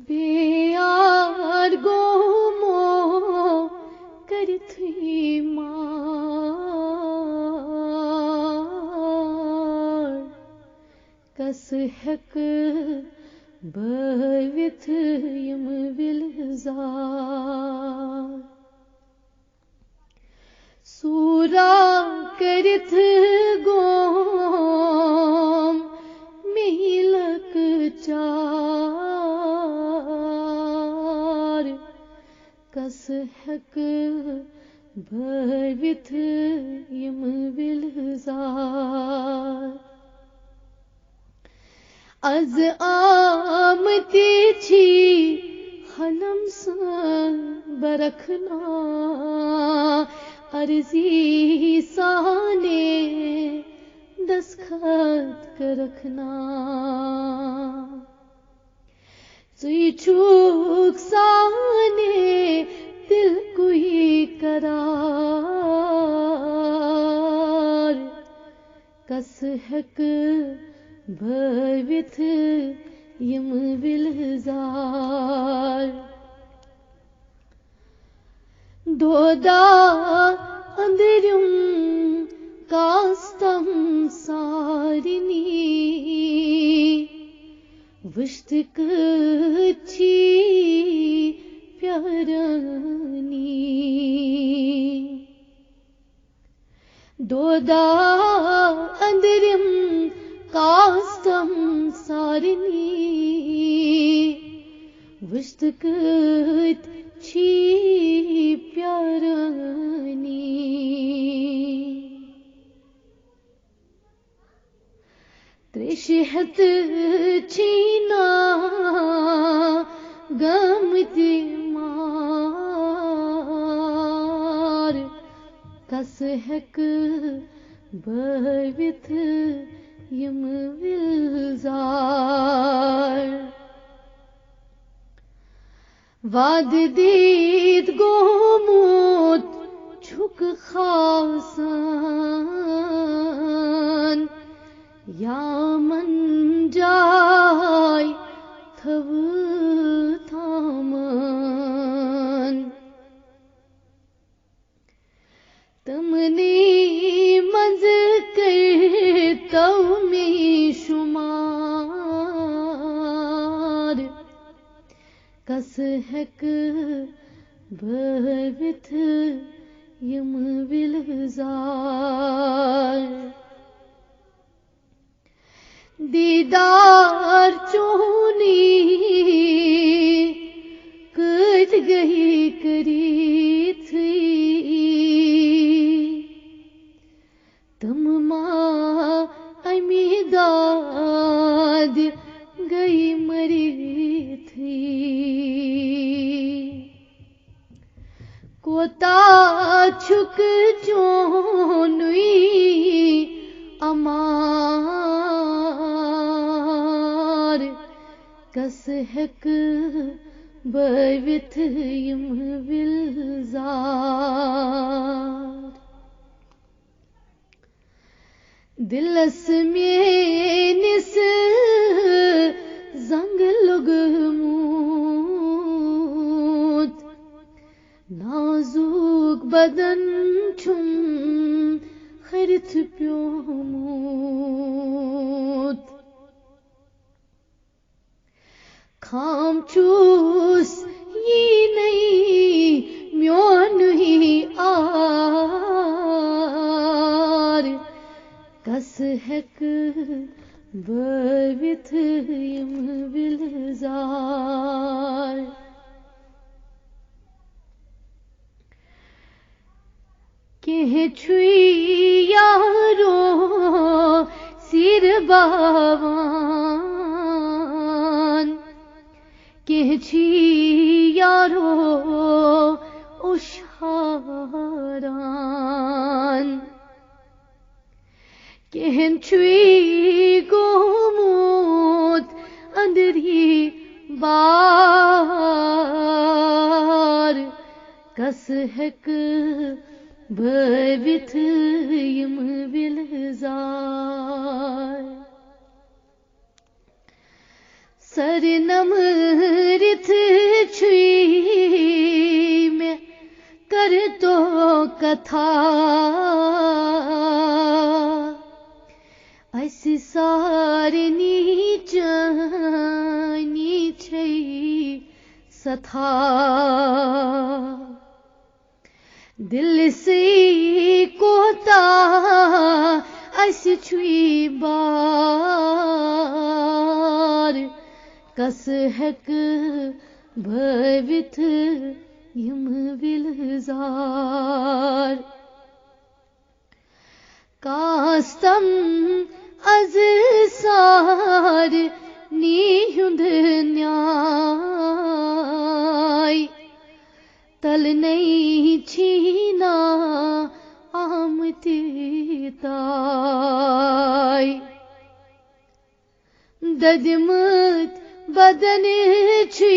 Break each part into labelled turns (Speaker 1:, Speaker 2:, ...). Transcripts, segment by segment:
Speaker 1: बेयार गोमो करथुई मार कस हेक बविथ यम विलजार सूरा करथ गोम मिलक चार कस हेक बविथ यम विलजार अज आमती छी हलम सन बरखना अर्जी साने दस्खत कर रखना सुई चूक साने दिल कोई करार कस हेक बविथ यम विलजार दोदा अंदरुम कास्तम सारिनी वश्तक छी प्यारनी दोदा अंदरुम कास्तम सारिनी वश्तक छी प्यारनी त्रिशहत छीना गमति मार कस हेक बविथ यम विलजार वाद दीद गोमूत छुक खासन यामन जाय थव थामन तमने मज करतौ में शुमार कस हेक बविथ यम विलजार दीदार चोनी कट गई करी थी तम माँ अमीदाद गई मरी थी कोता छुक चोनुई अमार कस हेक बविथ यम विलजार दिलस में निस जंग लुगमूत नाजुक बदन छुम खरथ प्योमूत खाम चूस ये नहीं म्योन ही आर कस हेक बविथ यम विलजार केह छुई यारो सिर बावान केह छी यारो उशारान केहन छुई गोमूत अंदरी बार कस हेक बविथ यम विलजार सरनम कथा ऐसी सारनी जानी छै सथा दिल से कोता ऐसी छुई बार कस हक भवित यम विलजार कास्तम अज सार नीहुंद न्याय तल नहीं छीना आमती ताय ददमत बदन छी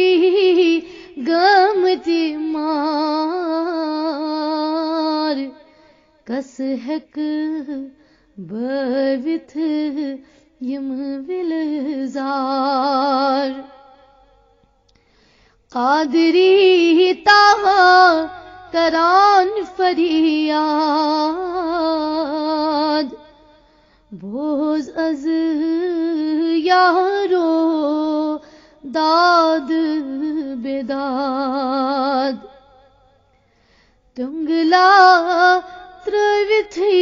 Speaker 1: गमती मार कस हक भवित यम विलजार कादरी ताहा करान फरियाद बोझ अज यारो दाद बेदाद तुंगला त्रविथी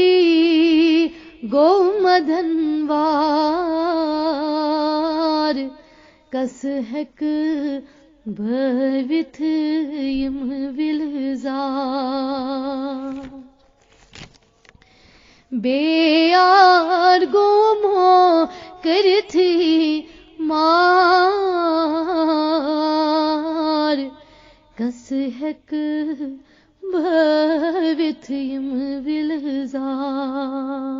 Speaker 1: गो मदनवार कस हक भवित यम विलजार बेयार गोमो करथी मार कस हक भवित यम विलजार